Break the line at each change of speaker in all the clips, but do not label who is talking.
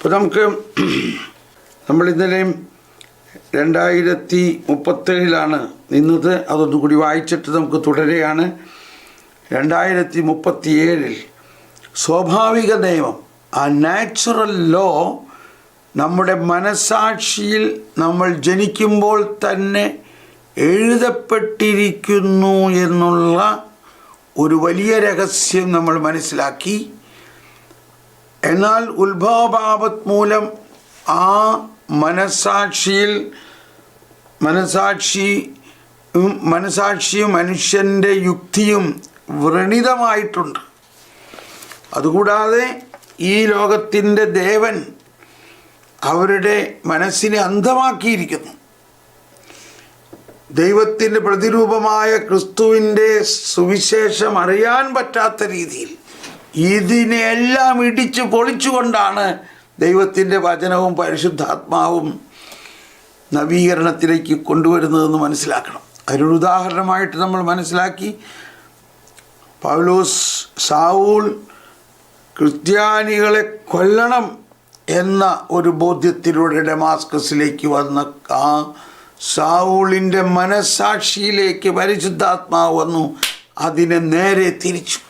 ഇപ്പോൾ നമ്മൾ ഇന്നലെയും 2037 നിന്നത്. അതൊന്നുകൂടി വായിച്ചിട്ട് നമുക്ക് തുടരുകയാണ്. 2037 സ്വാഭാവിക നിയമം, ആ നാച്ചുറൽ ലോ നമ്മുടെ മനസാക്ഷിയിൽ നമ്മൾ ജനിക്കുമ്പോൾ തന്നെ എഴുതപ്പെട്ടിരിക്കുന്നു എന്നുള്ള ഒരു വലിയ രഹസ്യം നമ്മൾ മനസ്സിലാക്കി. എന്നാൽ ഉത്ഭവപാപത്ത് മൂലം ആ മനസാക്ഷിയും മനുഷ്യൻ്റെ യുക്തിയും വ്രണിതമായിട്ടുണ്ട്. അതുകൂടാതെ ഈ ലോകത്തിൻ്റെ ദേവൻ അവരുടെ മനസ്സിനെ അന്ധമാക്കിയിരിക്കുന്നു. ദൈവത്തിൻ്റെ പ്രതിരൂപമായ ക്രിസ്തുവിൻ്റെ സുവിശേഷം അറിയാൻ പറ്റാത്ത രീതിയിൽ ഇതിനെല്ലാം ഇടിച്ചു പൊളിച്ചുകൊണ്ടാണ് ദൈവത്തിൻ്റെ വചനവും പരിശുദ്ധാത്മാവും നവീകരണത്തിലേക്ക് കൊണ്ടുവരുന്നതെന്ന് മനസ്സിലാക്കണം. അതിനൊരു ഉദാഹരണമായിട്ട് നമ്മൾ മനസ്സിലാക്കി. സാവൂൾ ക്രിസ്ത്യാനികളെ കൊല്ലണം എന്ന ഒരു ബോധ്യത്തിലൂടെ ഡമാസ്കസിലേക്ക് വന്ന ആ സാവൂളിൻ്റെ മനസാക്ഷിയിലേക്ക് പരിശുദ്ധാത്മാവ് വന്നു, അതിനെ നേരെ തിരിച്ചു.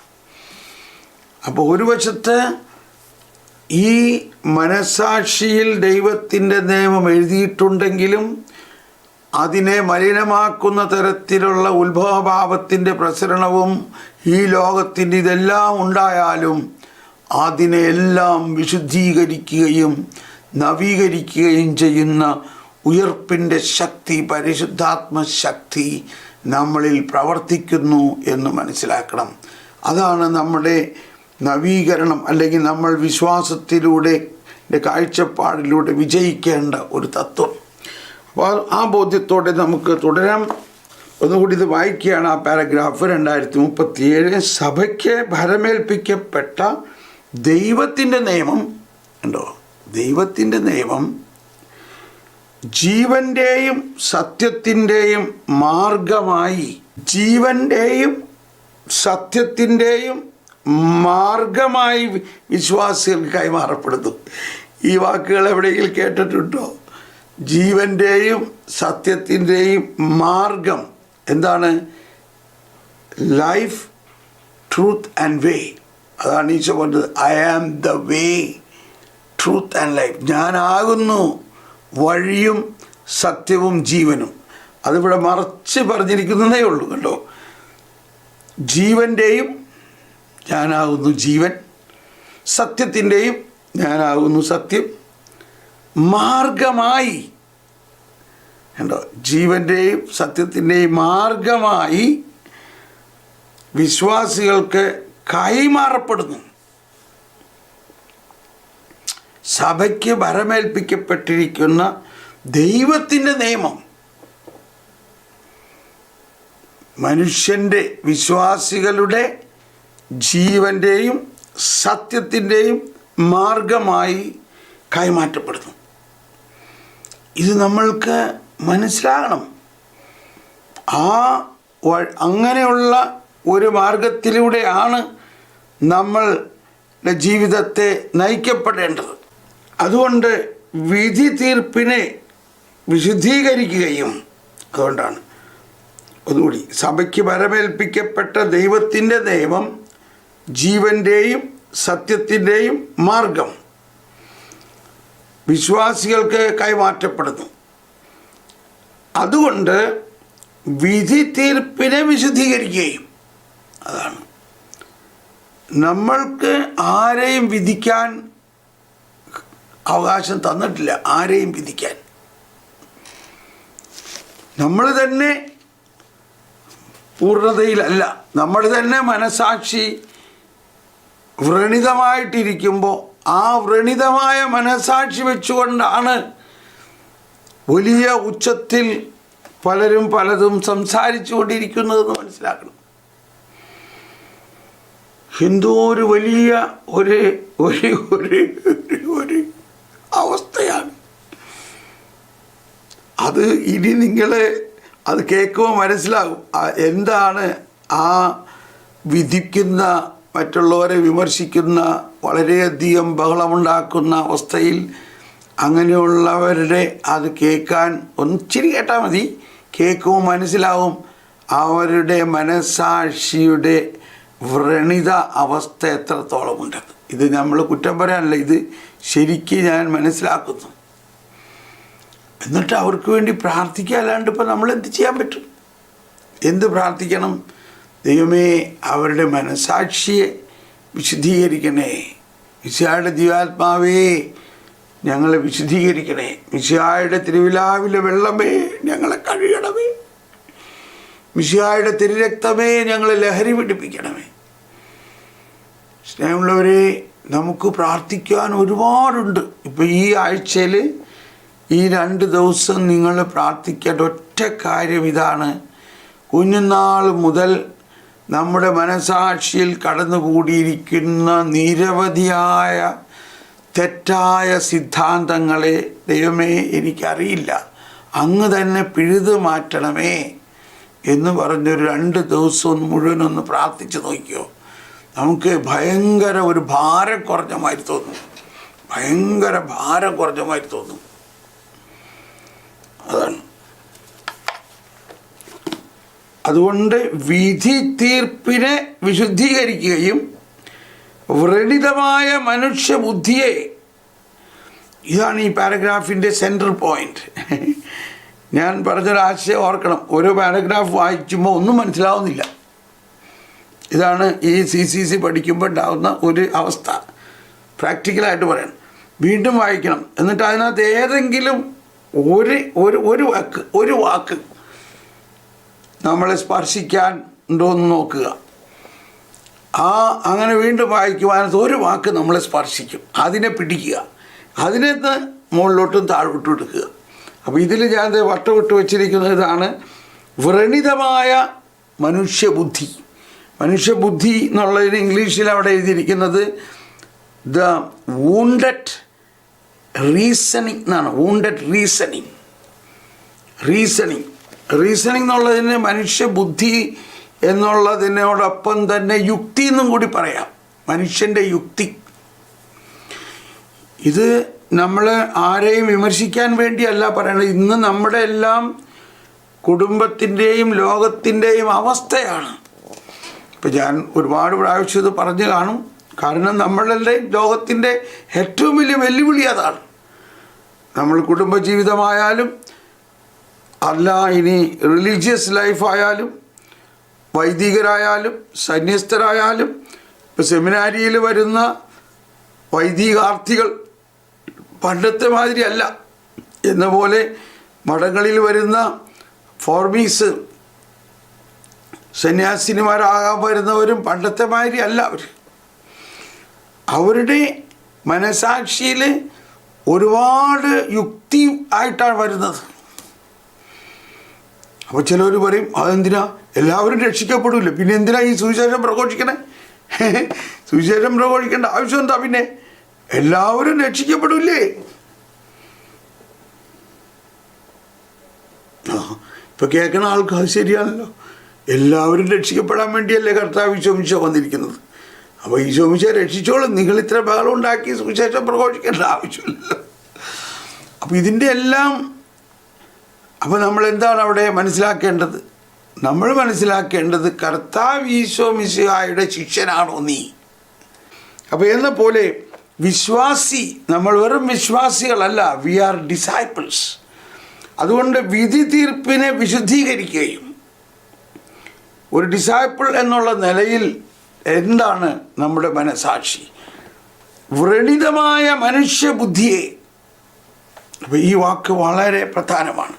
അപ്പോൾ ഒരു വശത്ത് ഈ മനസാക്ഷിയിൽ ദൈവത്തിൻ്റെ നിയമം എഴുതിയിട്ടുണ്ടെങ്കിലും അതിനെ മലിനമാക്കുന്ന തരത്തിലുള്ള ഉത്ഭവഭാവത്തിൻ്റെ പ്രസരണവും ഈ ലോകത്തിൻ്റെ ഇതെല്ലാം ഉണ്ടായാലും അതിനെല്ലാം വിശുദ്ധീകരിക്കുകയും നവീകരിക്കുകയും ചെയ്യുന്ന ഉയർപ്പിൻ്റെ ശക്തി, പരിശുദ്ധാത്മശക്തി നമ്മളിൽ പ്രവർത്തിക്കുന്നു എന്ന് മനസ്സിലാക്കണം. അതാണ് നമ്മുടെ നവീകരണം, അല്ലെങ്കിൽ നമ്മൾ വിശ്വാസത്തിലൂടെ കാഴ്ചപ്പാടിലൂടെ വിജയിക്കേണ്ട ഒരു തത്വം. അപ്പോൾ ആ ബോധ്യത്തോടെ നമുക്ക് തുടരാം. ഒന്നുകൂടി ഇത് വായിക്കുകയാണ് ആ പാരഗ്രാഫ്. 2037 സഭയ്ക്ക് ഭരമേൽപ്പിക്കപ്പെട്ട ദൈവത്തിൻ്റെ നിയമം ഉണ്ടോ? ദൈവത്തിൻ്റെ നിയമം ജീവൻ്റെയും സത്യത്തിൻ്റെയും മാർഗമായി, ജീവൻ്റെയും സത്യത്തിൻ്റെയും മാർഗമായി വിശ്വാസികൾക്ക് കൈമാറപ്പെടുന്നു. ഈ വാക്കുകൾ എവിടെയെങ്കിലും കേട്ടിട്ടുണ്ടോ? ജീവൻ്റെയും സത്യത്തിൻ്റെയും മാർഗം എന്താണ്? Life, truth and way. അതാണ് ഈശോ പറഞ്ഞത്, I am the way, truth and life. ഞാനാകുന്നു വഴിയും സത്യവും ജീവനും. അതിവിടെ മറച്ച് പറഞ്ഞിരിക്കുന്നതേ ഉള്ളൂ കേട്ടോ. ജീവൻ്റെയും ഞാനാകുന്നു ജീവൻ, സത്യത്തിൻ്റെയും ഞാനാകുന്നു സത്യം, മാർഗമായി കണ്ടോ, ജീവൻ്റെയും സത്യത്തിൻ്റെയും മാർഗമായി വിശ്വാസികൾക്ക് കൈമാറപ്പെടുന്നു. സഭയ്ക്ക് ഭരമേൽപ്പിക്കപ്പെട്ടിരിക്കുന്ന ദൈവത്തിൻ്റെ നിയമം മനുഷ്യൻ്റെ, വിശ്വാസികളുടെ ജീവൻ്റെയും സത്യത്തിൻ്റെയും മാർഗമായി കൈമാറ്റപ്പെടുന്നു. ഇത് നമ്മൾക്ക് മനസ്സിലാകണം. അങ്ങനെയുള്ള ഒരു മാർഗത്തിലൂടെയാണ് നമ്മളുടെ ജീവിതത്തെ നയിക്കപ്പെടേണ്ടത്. അതുകൊണ്ട് വിധി തീർപ്പിനെ വിശുദ്ധീകരിക്കുകയും, അതുകൊണ്ടാണ് ഒന്നുകൂടി സഭയ്ക്ക് ഭരമേൽപ്പിക്കപ്പെട്ട ദൈവത്തിൻ്റെ നിയമം ജീവൻ്റെയും സത്യത്തിൻ്റെയും മാർഗം വിശ്വാസികൾക്ക് കൈമാറ്റപ്പെടുന്നു. അതുകൊണ്ട് വിധി തീർപ്പിനെ വിശുദ്ധീകരിക്കുകയും, അതാണ് നമ്മൾക്ക് ആരെയും വിധിക്കാൻ അവകാശം തന്നിട്ടില്ല. ആരെയും വിധിക്കാൻ നമ്മൾ തന്നെ പൂർണ്ണതയിലല്ല. നമ്മൾ തന്നെ മനസാക്ഷി വ്രണിതമായിട്ടിരിക്കുമ്പോൾ ആ വ്രണിതമായ മനസാക്ഷി വെച്ചുകൊണ്ടാണ് വലിയ ഉച്ചത്തിൽ പലരും പലതും സംസാരിച്ചു കൊണ്ടിരിക്കുന്നതെന്ന് മനസ്സിലാക്കണം. എന്തോ ഒരു വലിയ ഒരു അവസ്ഥയാണ് അത്. ഇനി നിങ്ങൾ അത് കേൾക്കുമ്പോൾ മനസ്സിലാകും എന്താണ് ആ വിധിക്കുന്ന മറ്റുള്ളവരെ വിമർശിക്കുന്ന, വളരെയധികം ബഹളമുണ്ടാക്കുന്ന അവസ്ഥയിൽ അങ്ങനെയുള്ളവരുടെ അത് കേൾക്കാൻ ഒന്നിച്ചിരി കേട്ടാൽ മതി, കേൾക്കുമ്പോൾ മനസ്സിലാവും അവരുടെ മനസാക്ഷിയുടെ വ്രണിത അവസ്ഥ എത്രത്തോളമുണ്ടെന്ന്. ഇത് നമ്മൾ കുറ്റം പറയാനല്ല, ഇത് ശരിക്കും ഞാൻ മനസ്സിലാക്കുന്നു. എന്നിട്ട് അവർക്ക് വേണ്ടി പ്രാർത്ഥിക്കുക, അല്ലാണ്ട് ഇപ്പം നമ്മൾ എന്ത് ചെയ്യാൻ പറ്റും? എന്ത് പ്രാർത്ഥിക്കണം? ദൈവമേ, അവരുടെ മനസാക്ഷിയെ വിശുദ്ധീകരിക്കണേ. മിശിഹായുടെ ദിവ്യാത്മാവേ, ഞങ്ങളെ വിശുദ്ധീകരിക്കണേ. മിശിഹായുടെ തിരുവിലാവിലെ വെള്ളമേ, ഞങ്ങളെ കഴുകണമേ. മിശിഹായുടെ തിരുരക്തമേ, ഞങ്ങളെ ലഹരി പിടിപ്പിക്കണമേ. സ്നേഹമുള്ളവരെ, നമുക്ക് പ്രാർത്ഥിക്കാൻ ഒരുപാടുണ്ട്. ഇപ്പം ഈ ആഴ്ചയിൽ ഈ 2 ദിവസം നിങ്ങൾ പ്രാർത്ഥിക്കേണ്ട ഒറ്റ കാര്യം ഇതാണ്. കുഞ്ഞുനാൾ മുതൽ നമ്മുടെ മനസാക്ഷിയിൽ കടന്നുകൂടിയിരിക്കുന്ന നിരവധിയായ തെറ്റായ സിദ്ധാന്തങ്ങളെ ദൈവമേ എനിക്കറിയില്ല, അങ്ങ് തന്നെ പിഴുതു മാറ്റണമേ എന്ന് പറഞ്ഞൊരു 2 ദിവസം മുഴുവനൊന്ന് പ്രാർത്ഥിച്ച് നോക്കിയോ. നമുക്ക് ഭയങ്കര ഒരു ഭാരം കുറഞ്ഞ മാതിരി തോന്നും. ഭയങ്കര ഭാരം കുറഞ്ഞ മാതിരി തോന്നും. അതാണ്. അതുകൊണ്ട് വിധി തീർപ്പിനെ വിശുദ്ധീകരിക്കുകയും വ്രണിതമായ മനുഷ്യബുദ്ധിയെ, ഇതാണ് ഈ പാരഗ്രാഫിൻ്റെ സെൻട്രൽ പോയിന്റ്. ഞാൻ പറഞ്ഞൊരാശയം ഓർക്കണം. ഓരോ പാരഗ്രാഫ് വായിക്കുമ്പോൾ ഒന്നും മനസ്സിലാവുന്നില്ല. ഇതാണ് ഈ CCC പഠിക്കുമ്പോൾ ഉണ്ടാകുന്ന ഒരു അവസ്ഥ. പ്രാക്ടിക്കലായിട്ട് പറയണം. വീണ്ടും വായിക്കണം. എന്നിട്ട് അതിനകത്ത് ഏതെങ്കിലും ഒരു വാക്ക് നമ്മളെ സ്പർശിക്കാൻ ഉണ്ടോ എന്ന് നോക്കുക. അങ്ങനെ വീണ്ടും വായിക്കുവാനത് ഒരു വാക്ക് നമ്മളെ സ്പർശിക്കും. അതിനെ പിടിക്കുക, അതിനെ മുകളിലോട്ടും താഴോട്ടും എടുക്കുക. അപ്പോൾ ഇതിൽ ഞാൻ വട്ടമിട്ട് വെച്ചിരിക്കുന്നത് ഇതാണ്: വ്രണിതമായ മനുഷ്യബുദ്ധി. മനുഷ്യബുദ്ധി എന്നുള്ളതിന് ഇംഗ്ലീഷിൽ അവിടെ എഴുതിയിരിക്കുന്നത് ദ വൂണ്ടഡ് റീസണിങ് എന്നാണ്. വൂണ്ടഡ് റീസണിങ് എന്നുള്ളതിന് മനുഷ്യബുദ്ധി എന്നുള്ളതിനോടൊപ്പം തന്നെ യുക്തി എന്നും കൂടി പറയാം. മനുഷ്യൻ്റെ യുക്തി. ഇത് നമ്മൾ ആരെയും വിമർശിക്കാൻ വേണ്ടിയല്ല പറയണത്. ഇന്ന് നമ്മുടെ എല്ലാം കുടുംബത്തിൻ്റെയും ലോകത്തിൻ്റെയും അവസ്ഥയാണ്. ഇപ്പം ഞാൻ ഒരുപാട് പ്രാവശ്യം ഇത് പറഞ്ഞു കാണും. കാരണം നമ്മളുടെ ലോകത്തിൻ്റെ ഏറ്റവും വലിയ വെല്ലുവിളി അതാണ്. നമ്മൾ കുടുംബജീവിതമായാലും അല്ല, ഇനി റിലീജിയസ് ലൈഫായാലും, വൈദികരായാലും, സന്യസ്തരായാലും, ഇപ്പോൾ സെമിനാരിയിൽ വരുന്ന വൈദികാർത്ഥികൾ പണ്ടത്തെ മാതിരി അല്ല. എന്ന പോലെ മഠങ്ങളിൽ വരുന്ന ഫോർമീസ് സന്യാസിനിമാരാകാൻ വരുന്നവരും പണ്ടത്തെ മാതിരി അല്ല. അവരുടെ മനസാക്ഷിയിൽ ഒരുപാട് യുക്തി ആയിട്ടാണ് വരുന്നത്. അപ്പോൾ ചിലവർ പറയും, അതെന്തിനാ എല്ലാവരും രക്ഷിക്കപ്പെടില്ല, പിന്നെ എന്തിനാ ഈ സുവിശേഷം പ്രഘോഷിക്കണേ? സുവിശേഷം പ്രഘോഷിക്കേണ്ട ആവശ്യം എന്താ? പിന്നെ എല്ലാവരും രക്ഷിക്കപ്പെടില്ലേ? ഇപ്പം കേൾക്കുന്ന ആൾക്ക് അത് ശരിയാണല്ലോ. എല്ലാവരും രക്ഷിക്കപ്പെടാൻ വേണ്ടിയല്ലേ കർത്താവ് ഈശോമിശ വന്നിരിക്കുന്നത്. അപ്പോൾ ഈശോമിശ രക്ഷിച്ചോളും, നിങ്ങൾ ഇത്ര ബഹളം ഉണ്ടാക്കി സുവിശേഷം പ്രഘോഷിക്കേണ്ട ആവശ്യമില്ലല്ലോ. അപ്പോൾ ഇതിൻ്റെ എല്ലാം അപ്പോൾ നമ്മളെന്താണ് അവിടെ മനസ്സിലാക്കേണ്ടത്? നമ്മൾ മനസ്സിലാക്കേണ്ടത് കർത്താവ് ഈശോമിശിഹായുടെ ശിഷ്യനാണോ നീ? അപ്പോൾ എന്ന പോലെ വിശ്വാസി, നമ്മൾ വെറും വിശ്വാസികളല്ല, വി ആർ ഡിസൈപ്പിൾസ്. അതുകൊണ്ട് വിധി തീർപ്പിനെ വിശുദ്ധീകരിക്കുകയും, ഒരു ഡിസൈപ്പിൾ എന്നുള്ള നിലയിൽ എന്താണ് നമ്മുടെ മനസാക്ഷി? വ്രണിതമായ മനുഷ്യബുദ്ധിയെ. അപ്പോൾ ഈ വാക്ക് വളരെ പ്രധാനമാണ്.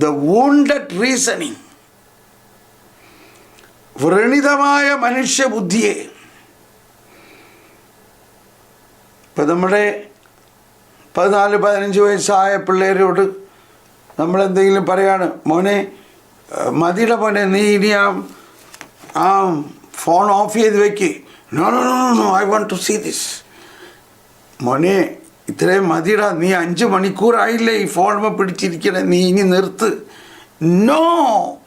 The wounded reasoning. വ്രണിതമായ മനുഷ്യബുദ്ധിയെ. ഇപ്പം നമ്മുടെ 14-15 വയസ്സായ പിള്ളേരോട് നമ്മളെന്തെങ്കിലും പറയാണ്, മോനെ മതിയുടെ മോനെ, നീ ഇനി ആ ഫോൺ ഓഫ് ചെയ്ത് വെക്ക്. No no no no, I want to see this. മോനെ ഇത്രയും മതിടാ, നീ 5 മണിക്കൂറായില്ലേ ഈ ഫോൺ പിടിച്ചിരിക്കണേ, നീ ഇനി നിർത്ത്. No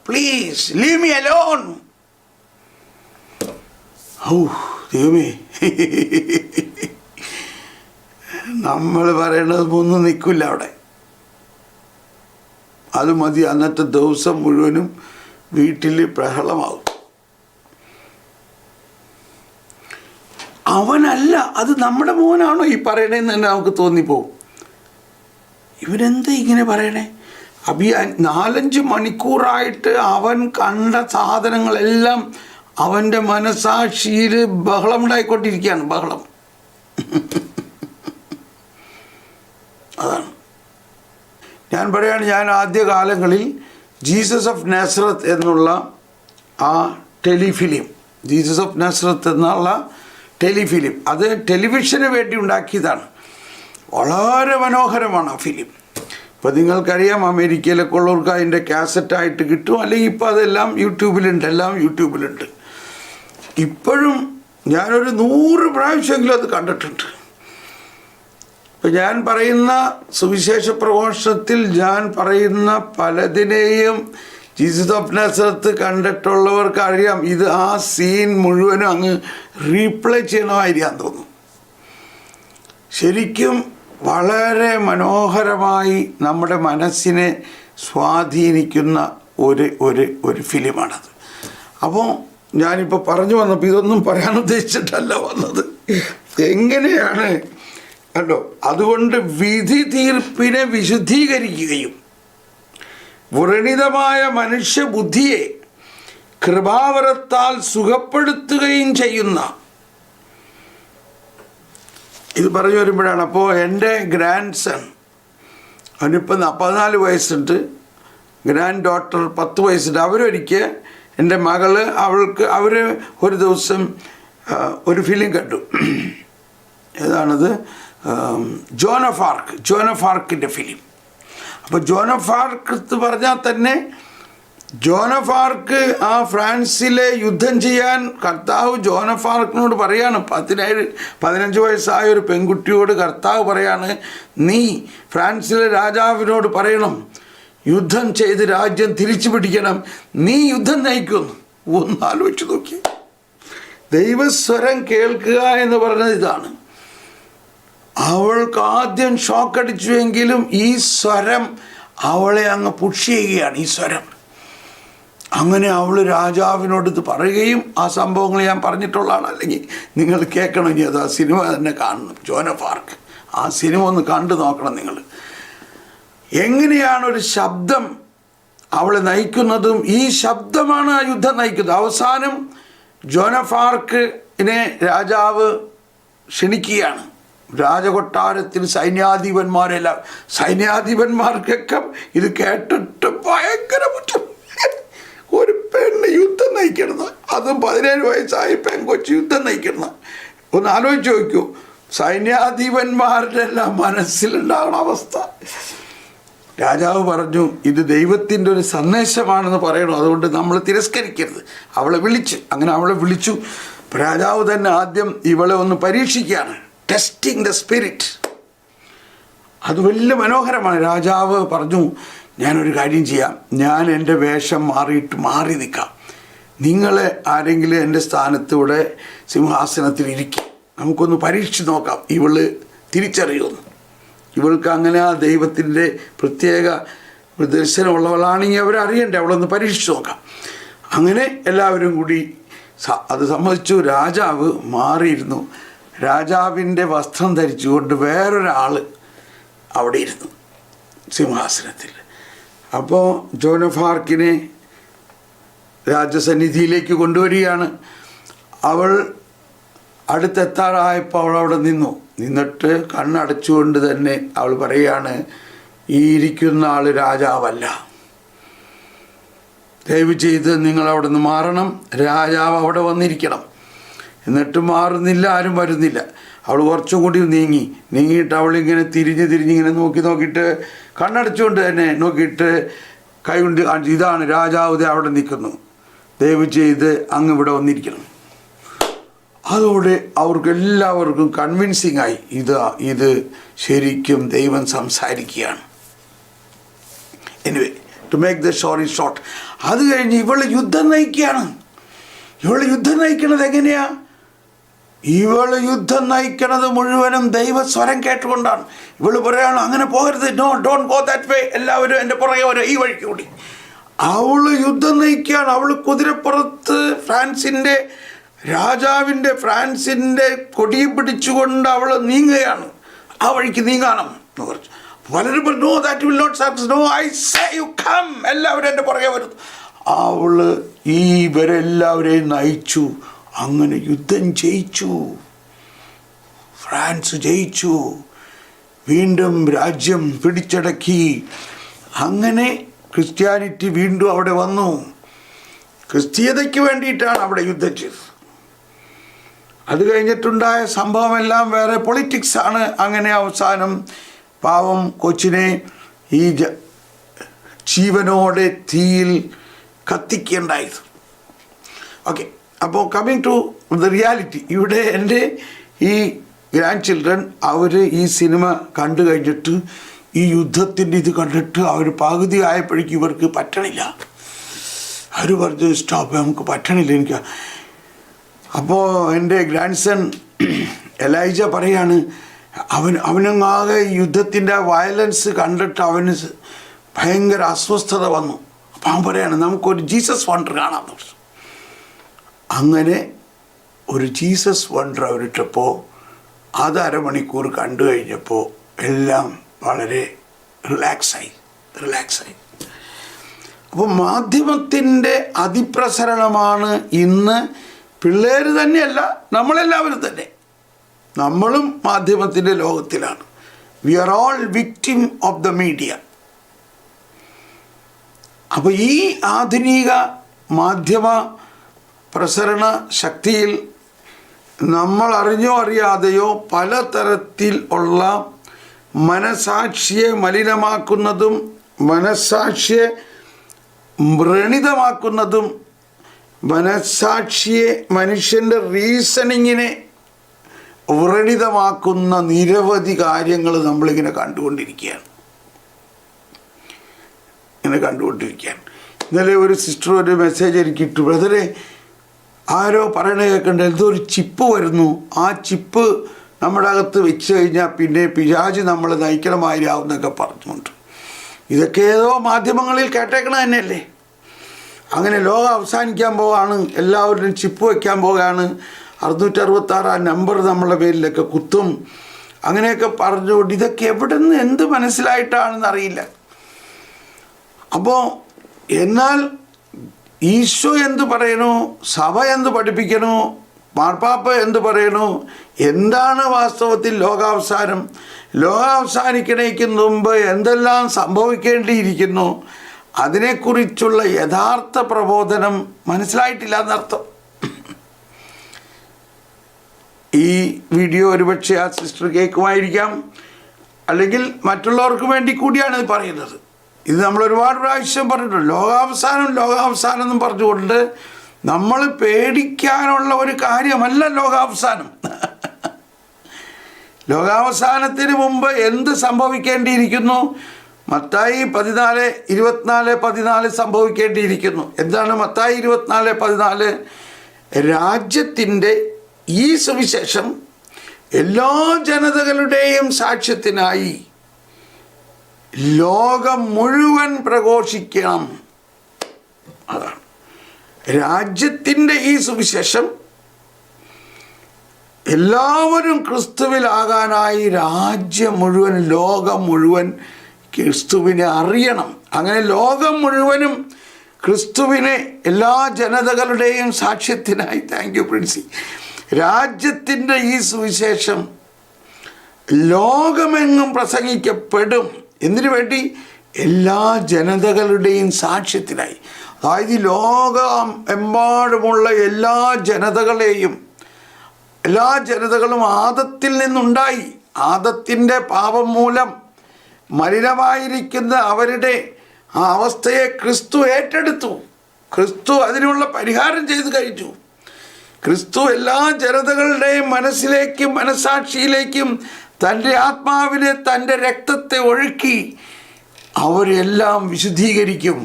please leave me alone. ദൈവമേ, നമ്മൾ പറയണത് ഒന്നും നിൽക്കില്ല അവിടെ. അത് മതി, അന്നത്തെ ദിവസം മുഴുവനും വീട്ടിൽ ബഹളമാവും. അവനല്ല, അത് നമ്മുടെ മോനാണോ ഈ പറയണേന്ന് തന്നെ നമുക്ക് തോന്നിപ്പോവും. ഇവനെന്താ ഇങ്ങനെ പറയണേ? 4-5 മണിക്കൂറായിട്ട് അവൻ കണ്ട സാധനങ്ങളെല്ലാം അവൻ്റെ മനസാക്ഷിയിൽ ബഹളം ഉണ്ടായിക്കൊണ്ടിരിക്കുകയാണ്. ബഹളം. അതാണ് ഞാൻ പറയാണ്. ഞാൻ ആദ്യകാലങ്ങളിൽ ജീസസ് ഓഫ് നാസറത്ത് എന്നുള്ള ആ ടെലിഫിലിം, ജീസസ് ഓഫ് നാസറത്ത് എന്നുള്ള ടെലിഫിലിം, അത് ടെലിവിഷന് വേണ്ടി ഉണ്ടാക്കിയതാണ്. വളരെ മനോഹരമാണ് ആ ഫിലിം. ഇപ്പോൾ നിങ്ങൾക്കറിയാം, അമേരിക്കയിലൊക്കെ ഉള്ളവർക്ക് അതിൻ്റെ കാസറ്റായിട്ട് കിട്ടും, അല്ലെങ്കിൽ ഇപ്പോൾ അതെല്ലാം യൂട്യൂബിലുണ്ട്, എല്ലാം യൂട്യൂബിലുണ്ട്. ഇപ്പോഴും ഞാനൊരു 100 പ്രാവശ്യമെങ്കിലും അത് കണ്ടിട്ടുണ്ട്. ഇപ്പം ഞാൻ പറയുന്ന സുവിശേഷ പ്രഘോഷണത്തിൽ ഞാൻ പറയുന്ന പലതിനെയും ജീസസ് ഓഫ് നാസറത്ത് കണ്ടിട്ടുള്ളവർക്ക് അറിയാം, ഇത് ആ സീൻ മുഴുവനും അങ്ങ് റീപ്ലേ ചെയ്യണമായിരിക്കാൻ തോന്നും. ശരിക്കും വളരെ മനോഹരമായി നമ്മുടെ മനസ്സിനെ സ്വാധീനിക്കുന്ന ഒരു ഫിലിമാണത്. അപ്പോൾ ഞാനിപ്പോൾ പറഞ്ഞു വന്നപ്പോൾ ഇതൊന്നും പറയാൻ ഉദ്ദേശിച്ചിട്ടല്ല വന്നത്. എങ്ങനെയാണ് കണ്ടോ, അതുകൊണ്ട് വിധി തീർപ്പിനെ വിശുദ്ധീകരിക്കുകയും വ്രണിതമായ മനുഷ്യബുദ്ധിയെ കൃപാവരത്താൽ സുഖപ്പെടുത്തുകയും ചെയ്യുന്ന, ഇത് പറഞ്ഞു വരുമ്പോഴാണ്. അപ്പോൾ എൻ്റെ ഗ്രാൻഡ് സൺ, അവനിപ്പോൾ 14 വയസ്സുണ്ട്, ഗ്രാൻഡ് ഡോട്ടർ 10 വയസ്സുണ്ട്. അവരൊരിക്കൽ എൻ്റെ മകള് അവർ ഒരു ദിവസം ഒരു ഫിലിം കണ്ടു. ഏതാണത്? ജോൻ ഓഫ് ആർക്കിൻ്റെ ഫിലിം. അപ്പോൾ ജോൻ ഓഫ് ആർക്ക് എന്ന് പറഞ്ഞാൽ തന്നെ, ജോൻ ഓഫ് ആർക്ക് ആ ഫ്രാൻസിലെ യുദ്ധം ചെയ്യാൻ കർത്താവ് ജോൻ ഓഫ് ആർക്കിനോട് പറയാണ്, 15 വയസ്സായ ഒരു പെൺകുട്ടിയോട് കർത്താവ് പറയാണ്, നീ ഫ്രാൻസിലെ രാജാവിനോട് പറയണം, യുദ്ധം ചെയ്ത് രാജ്യം തിരിച്ചു പിടിക്കണം, നീ യുദ്ധം നയിക്കുന്നു. ഒന്ന് ആലോചിച്ച് നോക്കി. ദൈവസ്വരം കേൾക്കുക എന്ന് പറഞ്ഞത് ഇതാണ്. അവൾക്ക് ആദ്യം ഷോക്കടിച്ചുവെങ്കിലും ഈ സ്വരം അവളെ അങ്ങ് പുഷ് ചെയ്യുകയാണ്. ഈ സ്വരം അങ്ങനെ അവൾ രാജാവിനോട് ഇത് പറയുകയും, ആ സംഭവങ്ങൾ ഞാൻ പറഞ്ഞിട്ടുള്ളതാണ്, അല്ലെങ്കിൽ നിങ്ങൾ കേൾക്കണമെങ്കിൽ അത് ആ സിനിമ തന്നെ കാണണം. ജോൻ ഓഫ് ആർക്ക്, ആ സിനിമ ഒന്ന് കണ്ടു നോക്കണം നിങ്ങൾ. എങ്ങനെയാണ് ഒരു ശബ്ദം അവളെ നയിക്കുന്നതും, ഈ ശബ്ദമാണ് ആ യുദ്ധം നയിക്കുന്നത്. അവസാനം ജോൻ ഓഫ് ആർക്കിനെ രാജാവ് ക്ഷണിക്കുകയാണ്. രാജകൊട്ടാരത്തിൽ സൈന്യാധിപന്മാർക്കൊക്കെ ഇത് കേട്ടിട്ട് ഭയങ്കര പുച്ഛം. ഒരു പെണ്ണ് യുദ്ധം നയിക്കണം, അതും 17 വയസ്സായ പെൺകൊച്ച് യുദ്ധം നയിക്കണം. ഒന്ന് ആലോചിച്ച് നോക്കൂ, സൈന്യാധിപന്മാരുടെ എല്ലാം മനസ്സിലുണ്ടാകുന്ന അവസ്ഥ. രാജാവ് പറഞ്ഞു, ഇത് ദൈവത്തിൻ്റെ ഒരു സന്ദേശമാണെന്ന് പറയണം, അതുകൊണ്ട് നമ്മൾ തിരസ്കരിക്കരുത്. അവളെ വിളിച്ചു. രാജാവ് തന്നെ ആദ്യം ഇവളെ ഒന്ന് പരീക്ഷിക്കുകയാണ്, ടെസ്റ്റിംഗ് ദ സ്പിരിറ്റ്. അത് വലിയ മനോഹരമാണ്. രാജാവ് പറഞ്ഞു, ഞാനൊരു കാര്യം ചെയ്യാം, ഞാൻ എൻ്റെ വേഷം മാറി നിൽക്കാം, നിങ്ങളെ ആരെങ്കിലും എൻ്റെ സ്ഥാനത്തൂടെ സിംഹാസനത്തിൽ ഇരിക്കും, നമുക്കൊന്ന് പരീക്ഷിച്ച് നോക്കാം ഇവള് തിരിച്ചറിയുമെന്ന്. ഇവൾക്ക് അങ്ങനെ ആ ദൈവത്തിൻ്റെ പ്രത്യേക ദർശനമുള്ളവളാണെങ്കിൽ അവരറിയണ്ടേ, അവളൊന്ന് പരീക്ഷിച്ച് നോക്കാം. അങ്ങനെ എല്ലാവരും കൂടി അത് സമ്മതിച്ചു. രാജാവ് മാറിയിരുന്നു. രാജാവിൻ്റെ വസ്ത്രം ധരിച്ചുകൊണ്ട് വേറൊരാൾ അവിടെ ഇരുന്നു സിംഹാസനത്തിൽ. അപ്പോൾ ജോൻ ഓഫ് ആർക്കിനെ രാജസന്നിധിയിലേക്ക് കൊണ്ടുവരികയാണ്. അവൾ അടുത്തെത്താറായപ്പോൾ അവൾ അവിടെ നിന്നിട്ട് കണ്ണടച്ചുകൊണ്ട് തന്നെ അവൾ പറയുകയാണ്, ഈ ഇരിക്കുന്ന ആൾ രാജാവല്ല, ദയവ് ചെയ്ത് നിങ്ങൾ അവിടെ നിന്ന് മാറണം, രാജാവ് അവിടെ വന്നിരിക്കണം. എന്നിട്ട് മാറുന്നില്ല, ആരും വരുന്നില്ല. അവൾ കുറച്ചും കൂടി നീങ്ങിയിട്ട് അവളിങ്ങനെ തിരിഞ്ഞിങ്ങനെ നോക്കിയിട്ട് കണ്ണടച്ചുകൊണ്ട് തന്നെ നോക്കിയിട്ട് കൈകൊണ്ട് കാണിച്ചു, ഇതാണ് രാജാവ് അവിടെ നിൽക്കുന്നു, ദയവ് ചെയ്ത് അങ്ങ് ഇവിടെ വന്നിരിക്കണം. അതോടെ അവർക്കെല്ലാവർക്കും കൺവിൻസിങ് ആയി, ഇത് ശരിക്കും ദൈവം സംസാരിക്കുകയാണ്. Anyway, to make the story short, അത് കഴിഞ്ഞ് ഇവൾ യുദ്ധം നയിക്കുകയാണ്. യുദ്ധം നയിക്കണത് എങ്ങനെയാ? ഇവള് യുദ്ധം നയിക്കണത് മുഴുവനും ദൈവസ്വരം കേട്ടുകൊണ്ടാണ്. ഇവള് പറയാണ് അങ്ങനെ പോകരുത്, no don't go that way, എല്ലാവരും എൻ്റെ പുറകെ വരും ഈ വഴിക്ക് കൂടി. അവള് യുദ്ധം നയിക്കുകയാണ്. അവള് കുതിരപ്പുറത്ത് ഫ്രാൻസിൻ്റെ കൊടി പിടിച്ചുകൊണ്ട് അവൾ നീങ്ങുകയാണ്. ആ വഴിക്ക് നീങ്ങണം എന്ന് പറഞ്ഞു. പലരും no that will not success, no I say you come, എല്ലാവരും എൻ്റെ പുറകെ വരുന്നു. അവള് ഇവരെല്ലാവരെയും നയിച്ചു. അങ്ങനെ യുദ്ധം ജയിച്ചു. ഫ്രാൻസ് ജയിച്ചു. വീണ്ടും രാജ്യം പിടിച്ചടക്കി. അങ്ങനെ ക്രിസ്ത്യാനിറ്റി വീണ്ടും അവിടെ വന്നു. ക്രിസ്തീയതയ്ക്ക് വേണ്ടിയിട്ടാണ് അവിടെ യുദ്ധം ചെയ്തത്. അത് കഴിഞ്ഞിട്ടുണ്ടായ സംഭവമെല്ലാം വേറെ പൊളിറ്റിക്സ് ആണ്. അങ്ങനെ അവസാനം പാവം കൊച്ചിനെ ഈ ജീവനോടെ തീയിൽ കത്തിക്കുകയുണ്ടായത്. ഓക്കെ, അപ്പോൾ കമ്മിങ് ടു ദ റിയാലിറ്റി, ഇവിടെ എൻ്റെ ഈ ഗ്രാൻഡ് ചിൽഡ്രൻ അവർ ഈ സിനിമ കണ്ടു കഴിഞ്ഞിട്ട് ഈ യുദ്ധത്തിൻ്റെ ഇത് കണ്ടിട്ട് അവർ പകുതി ആയപ്പോഴേക്കും ഇവർക്ക് പറ്റണില്ല. അവർ പറഞ്ഞു സ്റ്റോപ്പ്, നമുക്ക് പറ്റണില്ല എനിക്ക്. അപ്പോൾ എൻ്റെ ഗ്രാൻഡ് സൺ എലൈജ പറയാണ്, അവനങ്ങാകെ യുദ്ധത്തിൻ്റെ വയലൻസ് കണ്ടിട്ട് അവന് ഭയങ്കര അസ്വസ്ഥത വന്നു. അപ്പം അവൻ പറയാണ് നമുക്കൊരു ജീസസ് വണ്ടർ കാണാമെന്ന് പറഞ്ഞു. അങ്ങനെ ഒരു ജീസസ് വണ്ടർ അവരിട്ടപ്പോൾ അത് അരമണിക്കൂർ കണ്ടു കഴിഞ്ഞപ്പോൾ എല്ലാം വളരെ റിലാക്സായി. അപ്പോൾ മാധ്യമത്തിൻ്റെ അതിപ്രസരണമാണ് ഇന്ന്. പിള്ളേർ തന്നെയല്ല, നമ്മളെല്ലാവരും തന്നെ, നമ്മളും മാധ്യമത്തിൻ്റെ ലോകത്തിലാണ്. We are all victim of the media. അപ്പോൾ ഈ ആധുനിക മാധ്യമ പ്രസരണ ശക്തിയിൽ നമ്മൾ അറിഞ്ഞോ അറിയാതെയോ പലതരത്തിൽ ഉള്ള മനസാക്ഷിയെ മലിനമാക്കുന്നതും മനസാക്ഷിയെ വ്രണിതമാക്കുന്നതും മനസാക്ഷിയെ മനുഷ്യൻ്റെ റീസണിങ്ങിനെ വ്രണിതമാക്കുന്ന നിരവധി കാര്യങ്ങൾ നമ്മളിങ്ങനെ കണ്ടുകൊണ്ടിരിക്കുകയാണ്. ഇന്നലെ ഒരു സിസ്റ്റർ ഒരു മെസ്സേജ് എനിക്കിട്ടു, ബ്രദറെ ആരോ പറയണ കേൾക്കണ്ട, എന്തോ ഒരു ചിപ്പ് വരുന്നു, ആ ചിപ്പ് നമ്മുടെ അകത്ത് വെച്ച് കഴിഞ്ഞാൽ പിന്നെ പിശാച് നമ്മളെ നയിക്കണമായിരിയാവുന്നൊക്കെ പറഞ്ഞുകൊണ്ട്. ഇതൊക്കെ ഏതോ മാധ്യമങ്ങളിൽ കേട്ടേക്കണ തന്നെയല്ലേ. അങ്ങനെ ലോകം അവസാനിക്കാൻ പോവുകയാണ്, എല്ലാവരും ചിപ്പ് വയ്ക്കാൻ പോവുകയാണ്, 666 ആ നമ്പർ നമ്മളുടെ പേരിലൊക്കെ കുത്തും, അങ്ങനെയൊക്കെ പറഞ്ഞുകൊണ്ട് ഇതൊക്കെ എവിടെ നിന്ന് എന്ത് മനസ്സിലായിട്ടാണെന്ന് അറിയില്ല. അപ്പോൾ എന്നാൽ ഈശോ എന്ത് പറയണു, സഭ എന്ത് പഠിപ്പിക്കണു, മാർപ്പാപ്പ എന്ത് പറയണു, എന്താണ് വാസ്തവത്തിൽ ലോകാവസാനം, ലോകാവസാനിക്കണേക്ക് മുമ്പ് എന്തെല്ലാം സംഭവിക്കേണ്ടിയിരിക്കുന്നു, അതിനെക്കുറിച്ചുള്ള യഥാർത്ഥ പ്രബോധനം മനസ്സിലായിട്ടില്ല എന്നർത്ഥം. ഈ വീഡിയോ ഒരുപക്ഷെ ആ സിസ്റ്റർ കേൾക്കുമായിരിക്കാം, അല്ലെങ്കിൽ മറ്റുള്ളവർക്ക് വേണ്ടി കൂടിയാണ് ഇത് പറയുന്നത്. ഇത് നമ്മൾ ഒരുപാട് പ്രാവശ്യം പറഞ്ഞിട്ടുണ്ട്. ലോകാവസാനം എന്നും പറഞ്ഞുകൊണ്ട് നമ്മൾ പേടിക്കാനുള്ള ഒരു കാര്യമല്ല ലോകാവസാനം. ലോകാവസാനത്തിന് മുമ്പ് എന്ത് സംഭവിക്കേണ്ടിയിരിക്കുന്നു? മത്തായി 14:24 സംഭവിക്കേണ്ടിയിരിക്കുന്നു. എന്താണ് മത്തായി 24:14? രാജ്യത്തിൻ്റെ ഈ സുവിശേഷം എല്ലാ ജനതകളുടെയും സാക്ഷ്യത്തിനായി ലോകം മുഴുവൻ പ്രഘോഷിക്കണം. അതാണ് രാജ്യത്തിൻ്റെ ഈ സുവിശേഷം. എല്ലാവരും ക്രിസ്തുവിലാകാനായി രാജ്യം മുഴുവൻ, ലോകം മുഴുവൻ ക്രിസ്തുവിനെ അറിയണം. അങ്ങനെ ലോകം മുഴുവനും ക്രിസ്തുവിനെ എല്ലാ ജനതകളുടെയും സാക്ഷ്യത്തിനായി, താങ്ക് യു പ്രിൻസി, രാജ്യത്തിൻ്റെ ഈ സുവിശേഷം ലോകമെങ്ങും പ്രസംഗിക്കപ്പെടും. എന്തിനു വേണ്ടി? എല്ലാ ജനതകളുടെയും സാക്ഷ്യത്തിനായി. അതായത് ലോകം എമ്പാടുമുള്ള എല്ലാ ജനതകളും ആദത്തിൽ നിന്നുണ്ടായി. ആദത്തിൻ്റെ പാപം മൂലം മലിനമായിരിക്കുന്ന അവരുടെ ആ അവസ്ഥയെ ക്രിസ്തു ഏറ്റെടുത്തു. ക്രിസ്തു അതിനുള്ള പരിഹാരം ചെയ്തു കഴിഞ്ഞു. ക്രിസ്തു എല്ലാ ജനതകളുടെയും മനസ്സിലേക്കും മനസാക്ഷിയിലേക്കും തൻ്റെ ആത്മാവിനെ, തൻ്റെ രക്തത്തെ ഒഴുക്കി അവരെല്ലാം വിശുദ്ധീകരിക്കും.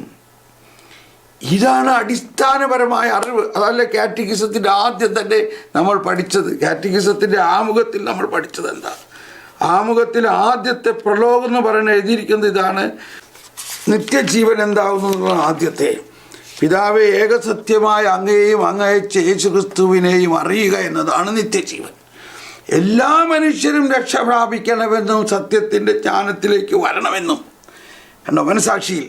ഇതാണ് അടിസ്ഥാനപരമായ അറിവ്. അതല്ല കാറ്റഗിസത്തിൻ്റെ ആദ്യം തന്നെ നമ്മൾ പഠിച്ചത്. കാറ്റഗിസത്തിൻ്റെ ആമുഖത്തിൽ നമ്മൾ പഠിച്ചത് എന്താ? ആമുഖത്തിൽ ആദ്യത്തെ പ്രലോകം എന്ന് പറയുന്നത് എഴുതിയിരിക്കുന്നത് ഇതാണ്: നിത്യജീവൻ എന്താകുന്നു ആദ്യത്തെ. പിതാവേ, ഏകസത്യമായ അങ്ങയെയും അങ്ങയച്ച യേശുക്രിസ്തുവിനെയും അറിയുക എന്നതാണ് നിത്യജീവൻ. എല്ലാ മനുഷ്യരും രക്ഷ പ്രാപിക്കണമെന്നും സത്യത്തിൻ്റെ ജ്ഞാനത്തിലേക്ക് വരണമെന്നും കണ്ടോ, മനസാക്ഷിയിൽ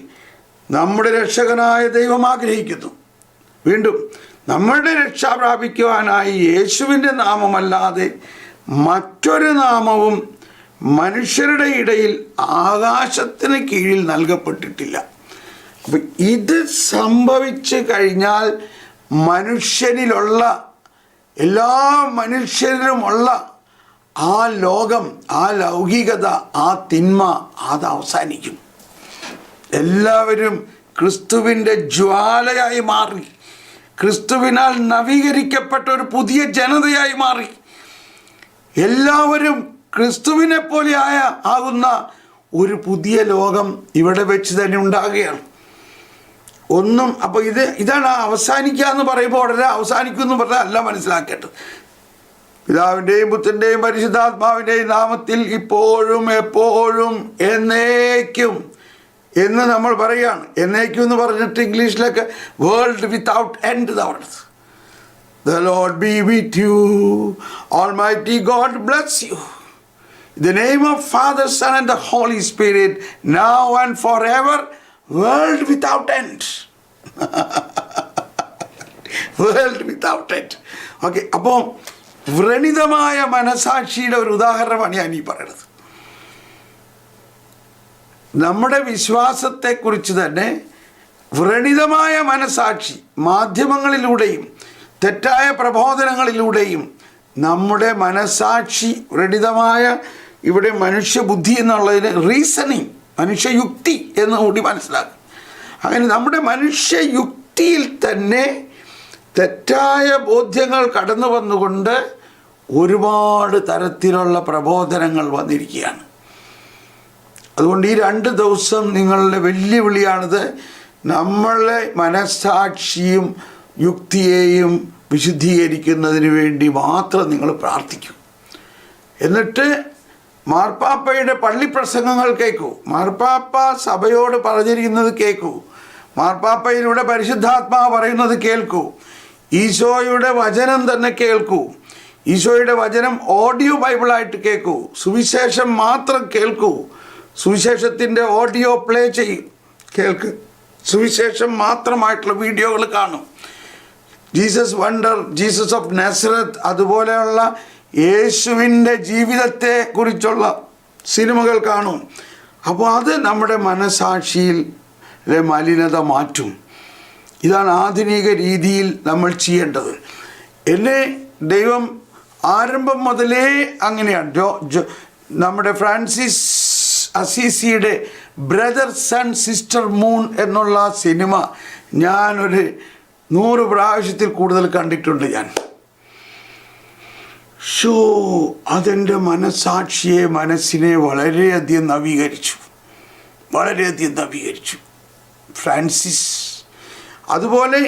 നമ്മുടെ രക്ഷകനായ ദൈവം ആഗ്രഹിക്കുന്നു. വീണ്ടും, നമ്മളുടെ രക്ഷ പ്രാപിക്കുവാനായി യേശുവിൻ്റെ നാമമല്ലാതെ മറ്റൊരു നാമവും മനുഷ്യരുടെ ഇടയിൽ ആകാശത്തിന് കീഴിൽ നൽകപ്പെട്ടിട്ടില്ല. അപ്പം ഇത് സംഭവിച്ചു കഴിഞ്ഞാൽ മനുഷ്യനിലുള്ള, എല്ലാ മനുഷ്യരിലുമുള്ള ആ ലോകം, ആ ലൗകികത, ആ തിന്മ അത് അവസാനിക്കും. എല്ലാവരും ക്രിസ്തുവിൻ്റെ ജ്വാലയായി മാറി, ക്രിസ്തുവിനാൽ നവീകരിക്കപ്പെട്ട ഒരു പുതിയ ജനതയായി മാറി. എല്ലാവരും ക്രിസ്തുവിനെ പോലെ ആകുന്ന ഒരു പുതിയ ലോകം ഇവിടെ വെച്ച് തന്നെ ഉണ്ടാകുകയാണ്. അപ്പോൾ ഇതാണ് അവസാനിക്കുക എന്ന് പറയുമ്പോൾ ഉടനെ അവസാനിക്കും എന്ന് പറഞ്ഞാൽ അല്ല മനസ്സിലാക്കേണ്ടത്. പിതാവിൻ്റെയും പുത്രൻ്റെയും പരിശുദ്ധാത്മാവിൻ്റെയും നാമത്തിൽ ഇപ്പോഴും എപ്പോഴും എന്നേക്കും എന്ന് നമ്മൾ പറയുകയാണ്. എന്നേക്കും എന്ന് പറഞ്ഞിട്ട് ഇംഗ്ലീഷിലൊക്കെ വേൾഡ് വിത്തൗട്ട് എൻഡ് എന്നാണ് പറഞ്ഞത്. The Lord be with you. Almighty God bless you. In the name of Father, Son and the Holy Spirit, now and forever, world without end. World without end. Okay, അപ്പോൾ വ്രണിതമായ മനസാക്ഷിയുടെ ഒരു ഉദാഹരണമാണ് ഞാൻ ഈ പറയുന്നത്. നമ്മുടെ വിശ്വാസത്തെക്കുറിച്ച് തന്നെ വ്രണിതമായ മനസാക്ഷി മാധ്യമങ്ങളിലൂടെയും തെറ്റായ പ്രബോധനങ്ങളിലൂടെയും നമ്മുടെ മനസാക്ഷി വ്രണിതമായ, ഇവിടെ മനുഷ്യബുദ്ധി എന്നുള്ളതിന് റീസണിങ്, മനുഷ്യയുക്തി എന്ന് കൂടി മനസ്സിലാക്കും. അങ്ങനെ നമ്മുടെ മനുഷ്യയുക്തിയിൽ തന്നെ തെറ്റായ ബോധ്യങ്ങൾ കടന്നു വന്നുകൊണ്ട് ഒരുപാട് തരത്തിലുള്ള പ്രബോധനങ്ങൾ വന്നിരിക്കുകയാണ്. അതുകൊണ്ട് ഈ 2 ദിവസം നിങ്ങളുടെ വെല്ലുവിളിയാണിത്. നമ്മളെ മനസ്സാക്ഷിയും യുക്തിയെയും വിശുദ്ധീകരിക്കുന്നതിന് വേണ്ടി മാത്രം നിങ്ങൾ പ്രാർത്ഥിക്കൂ. എന്നിട്ട് മാർപ്പാപ്പയുടെ പള്ളിപ്രസംഗങ്ങൾ കേൾക്കൂ, മാർപ്പാപ്പ സഭയോട് പറഞ്ഞിരിക്കുന്നത് കേൾക്കൂ, മാർപ്പാപ്പയിലൂടെ പരിശുദ്ധാത്മാവ് പറയുന്നത് കേൾക്കൂ, ഈശോയുടെ വചനം തന്നെ കേൾക്കൂ, ഈശോയുടെ വചനം ഓഡിയോ ബൈബിളായിട്ട് കേൾക്കൂ, സുവിശേഷം മാത്രം കേൾക്കൂ, സുവിശേഷത്തിൻ്റെ ഓഡിയോ പ്ലേ ചെയ്യും, കേൾക്ക്, സുവിശേഷം മാത്രമായിട്ടുള്ള വീഡിയോകൾ കാണും, ജീസസ് വണ്ടർ, ജീസസ് ഓഫ് നാസറത്ത്, അതുപോലെയുള്ള യേശുവിൻ്റെ ജീവിതത്തെ കുറിച്ചുള്ള സിനിമകൾ കാണും. അപ്പോൾ അത് നമ്മുടെ മനസാക്ഷിയിലെ മലിനത മാറ്റും. ഇതാണ് ആധുനിക രീതിയിൽ നമ്മൾ ചെയ്യേണ്ടത്. എന്നെ ദൈവം ആരംഭം മുതലേ അങ്ങനെയാണ്. നമ്മുടെ ഫ്രാൻസിസ് അസീസിയുടെ ബ്രദർ സൺ സിസ്റ്റർ മൂൺ എന്നുള്ള സിനിമ ഞാനൊരു 100 പ്രാവശ്യത്തിൽ കൂടുതൽ കണ്ടിട്ടുണ്ട്. അതെൻ്റെ മനസ്സിനെ വളരെയധികം നവീകരിച്ചു ഫ്രാൻസിസ്. അതുപോലെ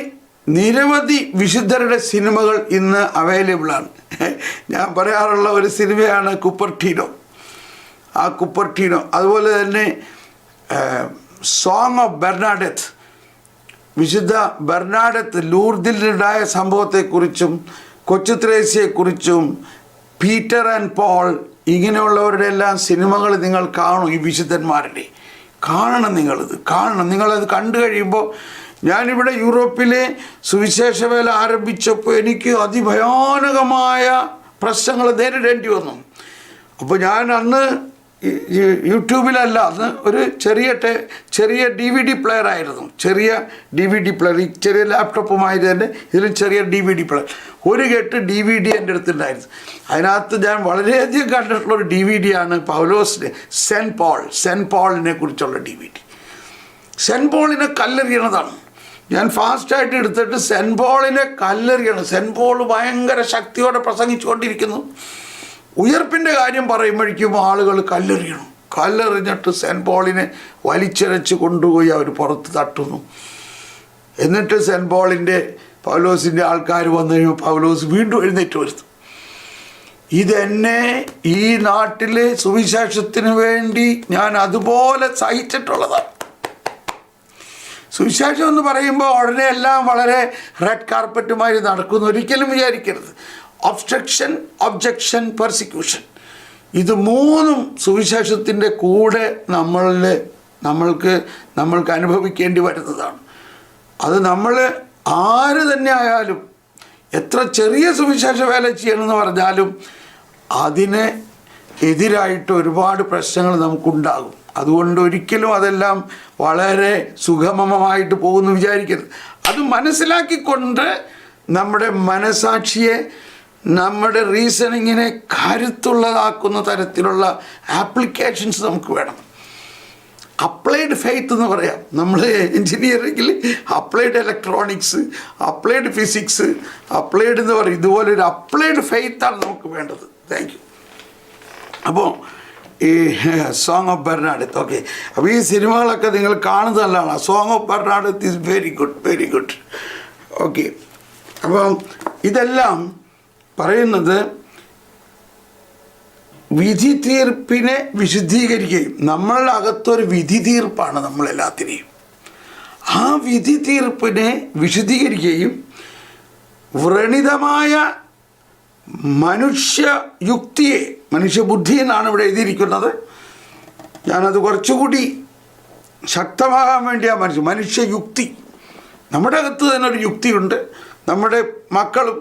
നിരവധി വിശുദ്ധരുടെ സിനിമകൾ ഇന്ന് അവൈലബിളാണ്. ഞാൻ പറയാറുള്ള ഒരു സിനിമയാണ് കുപ്പർട്ടീനോ. അതുപോലെ തന്നെ സോങ് ഓഫ് ബെർണാഡത്ത്, വിശുദ്ധ ബെർണാഡത്ത് ലൂർദിലുണ്ടായ സംഭവത്തെക്കുറിച്ചും കൊച്ചു ത്രേസ്യയെക്കുറിച്ചും പീറ്റർ ആൻഡ് പോൾ, ഇങ്ങനെയുള്ളവരുടെ എല്ലാം സിനിമകൾ നിങ്ങൾ കാണും. ഈ വിശുദ്ധന്മാരുടെ നിങ്ങളത് കണ്ടു കഴിയുമ്പോൾ, ഞാനിവിടെ യൂറോപ്പിലെ സുവിശേഷ വേല ആരംഭിച്ചപ്പോൾ എനിക്ക് അതിഭയാനകമായ പ്രശ്നങ്ങൾ നേരിടേണ്ടി വന്നു. അപ്പോൾ ഞാൻ അന്ന് യൂട്യൂബിലല്ല, അന്ന് ഒരു ചെറിയ DVD പ്ലെയർ ആയിരുന്നു. ചെറിയ ചെറിയ ലാപ്ടോപ്പുമായി തന്നെ ഇതിലും ചെറിയ DVD പ്ലെയർ, ഒരു കെട്ട് DVD എൻ്റെ അടുത്തുണ്ടായിരുന്നു. അതിനകത്ത് ഞാൻ വളരെയധികം കണ്ടിട്ടുള്ള ഒരു DVD ആണ് പൗലോസിൻ്റെ സെൻറ്റ് പോളിനെ കുറിച്ചുള്ള DVD. സെൻറ്റ് പോളിനെ കല്ലെറിയണതാണ്. ഞാൻ ഫാസ്റ്റായിട്ട് എടുത്തിട്ട് സെൻറ്റ് പോളിനെ കല്ലെറിയണം. സെൻറ്റ് പോൾ ഭയങ്കര ശക്തിയോടെ പ്രസംഗിച്ചുകൊണ്ടിരിക്കുന്നു. ഉയർപ്പിൻ്റെ കാര്യം പറയുമ്പോഴേക്കും ആളുകൾ കല്ലെറിഞ്ഞിട്ട് സെൻറ്റ് പോളിനെ വലിച്ചിഴച്ച് കൊണ്ടുപോയി അവർ പുറത്ത് തട്ടുന്നു. എന്നിട്ട് സെൻറ്റ് പോളിൻ്റെ പൗലോസിൻ്റെ ആൾക്കാർ വന്നു കഴിയുമ്പോൾ പൗലോസ് വീണ്ടും എഴുന്നേറ്റ് വരുന്നു. ഇതെന്നെ ഈ നാട്ടിലെ സുവിശേഷത്തിന് വേണ്ടി ഞാൻ അതുപോലെ സഹിച്ചിട്ടുള്ളതാണ്. സുവിശേഷം എന്ന് പറയുമ്പോൾ ഉടനെ എല്ലാം വളരെ റെഡ് കാർപ്പറ്റുമായി നടക്കുന്നു ഒരിക്കലും വിചാരിക്കരുത്. ഒബ്സ്ട്രക്ഷൻ, ഒബ്ജക്ഷൻ, പെർസിക്യൂഷൻ, ഇത് മൂന്നും സുവിശേഷത്തിൻ്റെ കൂടെ നമ്മൾക്ക് അനുഭവിക്കേണ്ടി വരുന്നതാണ്. അത് നമ്മൾ ആര് തന്നെ ആയാലും എത്ര ചെറിയ സുവിശേഷ വേല ചെയ്യണമെന്ന് പറഞ്ഞാലും അതിന് എതിരായിട്ട് ഒരുപാട് പ്രശ്നങ്ങൾ നമുക്കുണ്ടാകും. അതുകൊണ്ട് ഒരിക്കലും അതെല്ലാം വളരെ സുഗമമായിട്ട് പോകുമെന്ന് വിചാരിക്കരുത്. അത് മനസ്സിലാക്കിക്കൊണ്ട് നമ്മുടെ മനസാക്ഷിയെ, നമ്മുടെ റീസണിങ്ങിനെ കരുത്തുള്ളതാക്കുന്ന തരത്തിലുള്ള ആപ്ലിക്കേഷൻസ് നമുക്ക് വേണം. അപ്ലൈഡ് ഫെയ്ത്ത് എന്ന് പറയാം. നമ്മൾ എൻജിനീയറിംഗിൽ applied electronics, applied physics, applied എന്ന് പറയും. ഇതുപോലൊരു അപ്ലൈഡ് ഫെയ്ത്താണ് നമുക്ക് വേണ്ടത്. Thank you. അപ്പോൾ ഈ സോങ് ഓഫ് ബെർണാഡത്ത്, ഓക്കെ, അപ്പോൾ ഈ സിനിമകളൊക്കെ നിങ്ങൾ കാണുന്നത് നല്ലതാണ്. Song of Bernadette is very good, very good. Okay, അപ്പം ഇതെല്ലാം പറയുന്നത് വിധി തീർപ്പിനെ വിശുദ്ധീകരിക്കുകയും, നമ്മളുടെ അകത്തൊരു വിധി തീർപ്പാണ് നമ്മളെല്ലാത്തിനെയും. ആ വിധി തീർപ്പിനെ വിശുദ്ധീകരിക്കുകയും വ്രണിതമായ മനുഷ്യയുക്തിയെ, മനുഷ്യബുദ്ധി എന്നാണ് ഇവിടെ എഴുതിയിരിക്കുന്നത്, ഞാനത് കുറച്ചുകൂടി ശക്തമാകാൻ വേണ്ടിയാണ് മനുഷ്യയുക്തി. നമ്മുടെ അകത്ത് തന്നെ ഒരു യുക്തിയുണ്ട്. നമ്മുടെ മക്കളും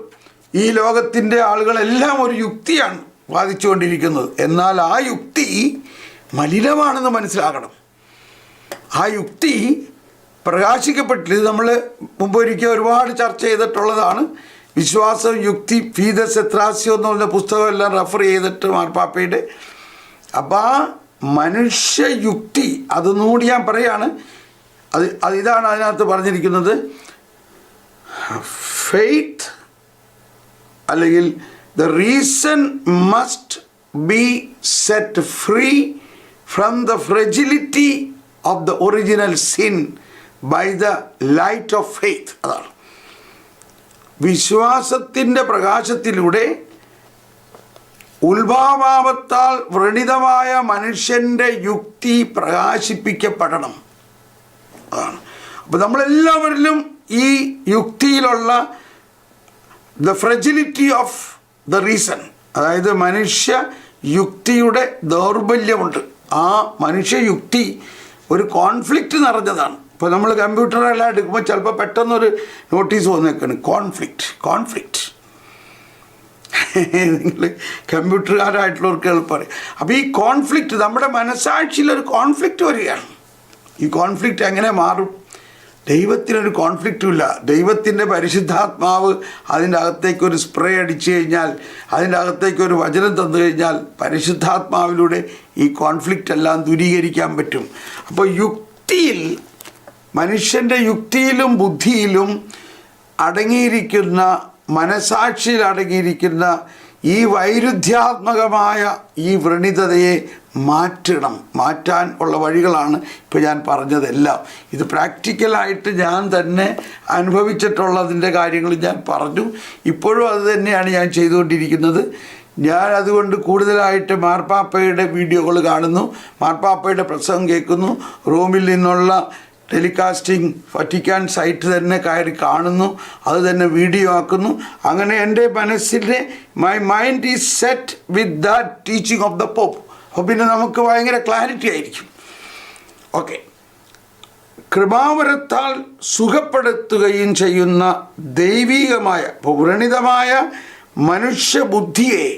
ഈ ലോകത്തിൻ്റെ ആളുകളെല്ലാം ഒരു യുക്തിയാണ് വാദിച്ചുകൊണ്ടിരിക്കുന്നത്. എന്നാൽ ആ യുക്തി മലിനമാണെന്ന് മനസ്സിലാക്കണം. ആ യുക്തി പ്രകാശിക്കപ്പെട്ടില്ല. ഇത് നമ്മൾ മുമ്പൊരിക്കൽ ഒരുപാട് ചർച്ച ചെയ്തിട്ടുള്ളതാണ്. വിശ്വാസം, യുക്തി, ഫീദസ് എത്രാസ്യോ എന്ന് പറഞ്ഞ പുസ്തകമെല്ലാം റെഫർ ചെയ്തിട്ട് മാർപ്പാപ്പയുടെ. അപ്പോൾ ആ മനുഷ്യയുക്തി അതൊന്നുകൂടി ഞാൻ പറയാണ്. ഇതാണ് അതിനകത്ത് പറഞ്ഞിരിക്കുന്നത്. ഫെയ്ത്ത് അല്ലെങ്കിൽ the reason must be set free from the fragility of the original sin by the light of faith. അതാണ് വിശ്വാസത്തിൻ്റെ പ്രകാശത്തിലൂടെ ഉത്ഭാവത്താൽ വ്രണിതമായ മനുഷ്യൻ്റെ യുക്തി പ്രകാശിപ്പിക്കപ്പെടണം. അതാണ്. അപ്പോൾ നമ്മളെല്ലാവരിലും ഈ യുക്തിയിലുള്ള ദ ഫ്രജിലിറ്റി ഓഫ് ദ റീസൺ, അതായത് മനുഷ്യ യുക്തിയുടെ ദൗർബല്യമുണ്ട്. ആ മനുഷ്യയുക്തി ഒരു കോൺഫ്ലിക്റ്റ് നിറഞ്ഞതാണ്. ഇപ്പോൾ നമ്മൾ കമ്പ്യൂട്ടറെല്ലാം എടുക്കുമ്പോൾ ചിലപ്പോൾ പെട്ടെന്നൊരു നോട്ടീസ് വന്നേക്കാണ്, കോൺഫ്ലിക്റ്റ്. നിങ്ങൾ കമ്പ്യൂട്ടറുകാരായിട്ടുള്ളവർക്ക് എളുപ്പം പറയും. അപ്പോൾ ഈ കോൺഫ്ലിക്റ്റ് നമ്മുടെ മനസാക്ഷിയിലൊരു കോൺഫ്ലിക്റ്റ് വരികയാണ്. ഈ കോൺഫ്ലിക്റ്റ് എങ്ങനെ മാറും? ദൈവത്തിനൊരു കോൺഫ്ലിക്റ്റും ഇല്ല. ദൈവത്തിൻ്റെ പരിശുദ്ധാത്മാവ് അതിൻ്റെ അകത്തേക്കൊരു സ്പ്രേ അടിച്ചു കഴിഞ്ഞാൽ, അതിൻ്റെ അകത്തേക്കൊരു വചനം തന്നു കഴിഞ്ഞാൽ പരിശുദ്ധാത്മാവിലൂടെ ഈ കോൺഫ്ലിക്റ്റ് എല്ലാം ദൂരീകരിക്കാൻ പറ്റും. അപ്പോൾ യുക്തിയിൽ, മനുഷ്യൻ്റെ യുക്തിയിലും ബുദ്ധിയിലും അടങ്ങിയിരിക്കുന്ന, മനസാക്ഷിയിൽ അടങ്ങിയിരിക്കുന്ന ഈ വൈരുദ്ധ്യാത്മകമായ ഈ വ്രണിതതയെ മാറ്റാൻ ഉള്ള വഴികളാണ് ഇപ്പോൾ ഞാൻ പറഞ്ഞതെല്ലാം. ഇത് പ്രാക്ടിക്കലായിട്ട് ഞാൻ തന്നെ അനുഭവിച്ചിട്ടുള്ളതിൻ്റെ കാര്യങ്ങൾ ഞാൻ പറഞ്ഞു. ഇപ്പോഴും അത് തന്നെയാണ് ഞാൻ ചെയ്തുകൊണ്ടിരിക്കുന്നത്. ഞാൻ അതുകൊണ്ട് കൂടുതലായിട്ട് മാർപ്പാപ്പയുടെ വീഡിയോകൾ കാണുന്നു, മാർപ്പാപ്പയുടെ പ്രസംഗം കേൾക്കുന്നു, റോമിൽ നിന്നുള്ള ടെലികാസ്റ്റിംഗ് വറ്റിക്കാൻ സൈറ്റ് തന്നെ കയറി കാണുന്നു, അത് തന്നെ വീഡിയോ ആക്കുന്നു. അങ്ങനെ എൻ്റെ മനസ്സിൻ്റെ my mind is set with that teaching of the pope. അപ്പോൾ പിന്നെ നമുക്ക് ഭയങ്കര ക്ലാരിറ്റി ആയിരിക്കും. ഓക്കെ, കൃപാവരത്താൽ സുഖപ്പെടുത്തുകയും ചെയ്യുന്ന ദൈവീകമായ, വ്രണിതമായ മനുഷ്യബുദ്ധിയെ,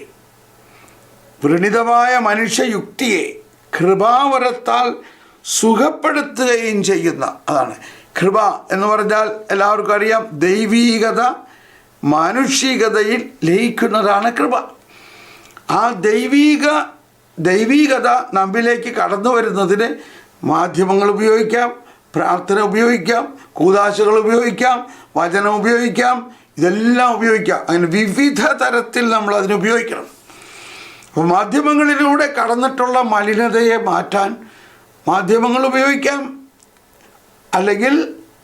വ്രണിതമായ മനുഷ്യയുക്തിയെ കൃപാവരത്താൽ സുഖപ്പെടുത്തുകയും ചെയ്യുന്ന, അതാണ് കൃപ എന്ന് പറഞ്ഞാൽ എല്ലാവർക്കും അറിയാം. ദൈവീകത മാനുഷികതയിൽ ലയിക്കുന്നതാണ് കൃപ. ആ ദൈവീകത നമ്മിലേക്ക് കടന്നു വരുന്നതിന് മാധ്യമങ്ങൾ ഉപയോഗിക്കാം, പ്രാർത്ഥന ഉപയോഗിക്കാം, കൂദാശകൾ ഉപയോഗിക്കാം, വചനം ഉപയോഗിക്കാം, ഇതെല്ലാം ഉപയോഗിക്കാം. അങ്ങനെ വിവിധ തരത്തിൽ നമ്മൾ അതിനെ ഉപയോഗിക്കണം. അപ്പോൾ മാധ്യമങ്ങളിലൂടെ കടന്നിട്ടുള്ള മലിനതയെ മാറ്റാൻ മാധ്യമങ്ങൾ ഉപയോഗിക്കാം, അല്ലെങ്കിൽ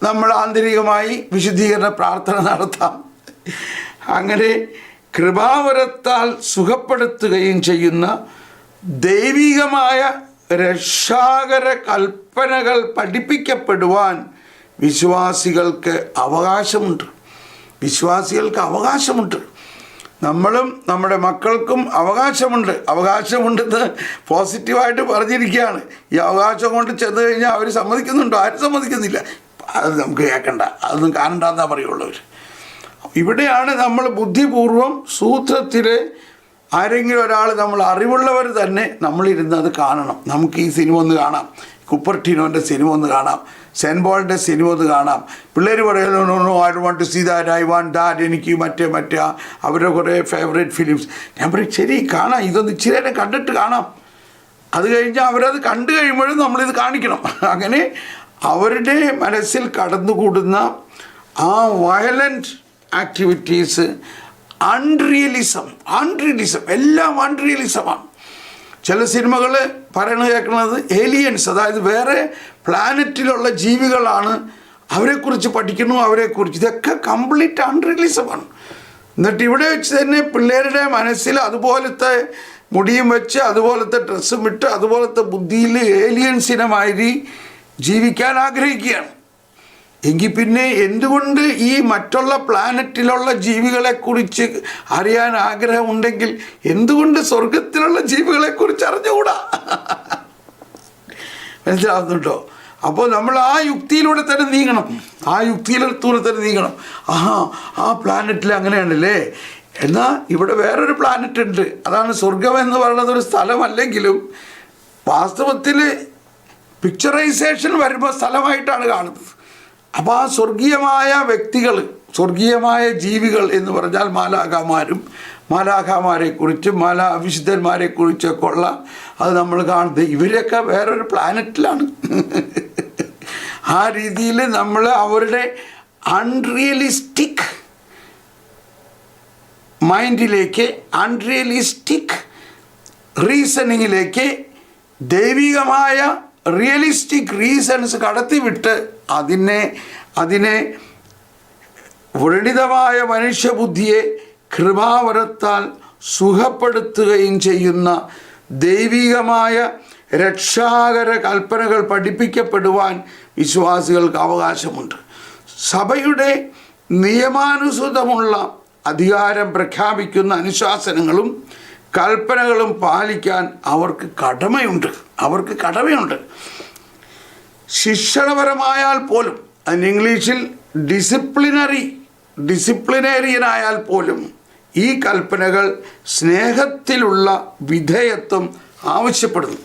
നമ്മൾ ആന്തരികമായി വിശുദ്ധീകരണ പ്രാർത്ഥന നടത്താം. അങ്ങനെ കൃപാവരത്താൽ സുഖപ്പെടുത്തുകയും ചെയ്യുന്ന ദൈവികമായ രക്ഷാകര കൽപ്പനകൾ പഠിപ്പിക്കപ്പെടുവാൻ വിശ്വാസികൾക്ക് അവകാശമുണ്ട്. നമ്മളും നമ്മുടെ മക്കൾക്കും അവകാശമുണ്ടെന്ന് പോസിറ്റീവായിട്ട് പറഞ്ഞിരിക്കുകയാണ്. ഈ അവകാശം കൊണ്ട് ചെന്ന് കഴിഞ്ഞാൽ അവർ സമ്മതിക്കുന്നുണ്ടോ? ആരും സമ്മതിക്കുന്നില്ല. അത് നമുക്ക് കേൾക്കണ്ട, അതൊന്നും കാണണ്ടെന്നാ പറയുള്ളവർ. ഇവിടെയാണ് നമ്മൾ ബുദ്ധിപൂർവം സൂത്രത്തിൽ ആരെങ്കിലും ഒരാൾ, നമ്മൾ അറിവുള്ളവർ തന്നെ നമ്മളിരുന്ന് അത് കാണണം. നമുക്ക് ഈ സിനിമ ഒന്ന് കാണാം, കുപ്പർട്ടീനോൻ്റെ സിനിമ ഒന്ന് കാണാം, സെൻറ്റ് പോളിൻ്റെ സിനിമ ഒന്ന് കാണാം. പിള്ളേർ പറയുന്നു I want to see that, I want that, എനിക്ക് മറ്റേ അവരുടെ കുറേ ഫേവറേറ്റ് ഫിലിംസ്. ഞാൻ പറയും ശരി കാണാം, ഇതൊന്ന് ഇച്ചിരി നേരം കണ്ടിട്ട് കാണാം. അത് കഴിഞ്ഞാൽ അവരത് കണ്ടു കഴിയുമ്പോഴും നമ്മളിത് കാണിക്കണം. അങ്ങനെ അവരുടെ മനസ്സിൽ കടന്നുകൂടുന്ന ആ വയലൻറ്റ് ആക്ടിവിറ്റീസ്, അൺറിയലിസം എല്ലാം അൺറിയലിസമാണ്. ചില സിനിമകൾ പറയണത് കേൾക്കുന്നത് ഏലിയൻസ്, അതായത് വേറെ പ്ലാനറ്റിലുള്ള ജീവികളാണ്, അവരെക്കുറിച്ച് പഠിക്കുന്നു, ഇതൊക്കെ കംപ്ലീറ്റ് അൺറിയലിസമാണ്. എന്നിട്ട് ഇവിടെ വെച്ച് തന്നെ പിള്ളേരുടെ മനസ്സിൽ അതുപോലത്തെ മുടിയും വെച്ച്, അതുപോലത്തെ ഡ്രസ്സും ഇട്ട്, അതുപോലത്തെ ബുദ്ധിയിൽ ഏലിയൻസിനെ മാതിരി ജീവിക്കാൻ ആഗ്രഹിക്കുകയാണ്. എങ്കിൽ പിന്നെ എന്തുകൊണ്ട് ഈ മറ്റുള്ള പ്ലാനറ്റിലുള്ള ജീവികളെക്കുറിച്ച് അറിയാൻ ആഗ്രഹമുണ്ടെങ്കിൽ എന്തുകൊണ്ട് സ്വർഗത്തിലുള്ള ജീവികളെക്കുറിച്ച് അറിഞ്ഞുകൂടാ? മനസ്സിലാവുന്നുണ്ടോ? അപ്പോൾ നമ്മൾ ആ യുക്തിയിലൂടെ തന്നെ നീങ്ങണം. ആ പ്ലാനറ്റിൽ അങ്ങനെയാണല്ലേ, എന്നാൽ ഇവിടെ വേറൊരു പ്ലാനറ്റ് ഉണ്ട്. അതാണ് സ്വർഗം എന്ന് പറയുന്നത്. ഒരു സ്ഥലമല്ലെങ്കിലും വാസ്തവത്തിൽ പിക്ചറൈസേഷൻ വരുമ്പോൾ സ്ഥലമായിട്ടാണ് കാണുന്നത്. അപ്പോൾ ആ സ്വർഗീയമായ വ്യക്തികൾ, സ്വർഗീയമായ ജീവികൾ എന്ന് പറഞ്ഞാൽ മാലാഖമാരെക്കുറിച്ചും വിശുദ്ധന്മാരെക്കുറിച്ചൊക്കെ ഉള്ള അത് നമ്മൾ കാണുന്നത് ഇവരൊക്കെ വേറൊരു പ്ലാനറ്റിലാണ്. ആ രീതിയിൽ നമ്മൾ അവരുടെ അൺറിയലിസ്റ്റിക് മൈൻഡിലേക്ക്, അൺറിയലിസ്റ്റിക് റീസണിങ്ങിലേക്ക് ദൈവികമായ റിയലിസ്റ്റിക് റീസൺസ് കടത്തിവിട്ട് അതിനെ വ്രണിതമായ മനുഷ്യബുദ്ധിയെ കൃപാവരത്താൽ സുഖപ്പെടുത്തുകയും ചെയ്യുന്ന ദൈവികമായ രക്ഷാകര കൽപ്പനകൾ പഠിപ്പിക്കപ്പെടുവാൻ വിശ്വാസികൾക്ക് അവകാശമുണ്ട്. സഭയുടെ നിയമാനുസൃതമുള്ള അധികാരം പ്രഖ്യാപിക്കുന്ന അനുശാസനങ്ങളും കൽപ്പനകളും പാലിക്കാൻ അവർക്ക് കടമയുണ്ട്. ശിക്ഷണപരമായാൽ പോലും, അതിന് ഇംഗ്ലീഷിൽ ഡിസിപ്ലിനേറിയനായാൽ പോലും ഈ കൽപ്പനകൾ സ്നേഹത്തിലുള്ള വിധേയത്വം ആവശ്യപ്പെടുന്നു.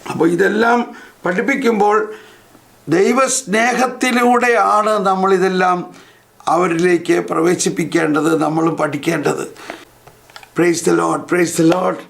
അപ്പോൾ ഇതെല്ലാം പഠിപ്പിക്കുമ്പോൾ ദൈവസ്നേഹത്തിലൂടെയാണ് നമ്മളിതെല്ലാം അവരിലേക്ക് പ്രവേശിപ്പിക്കേണ്ടത്, നമ്മൾ പഠിക്കേണ്ടത്. Praise the Lord.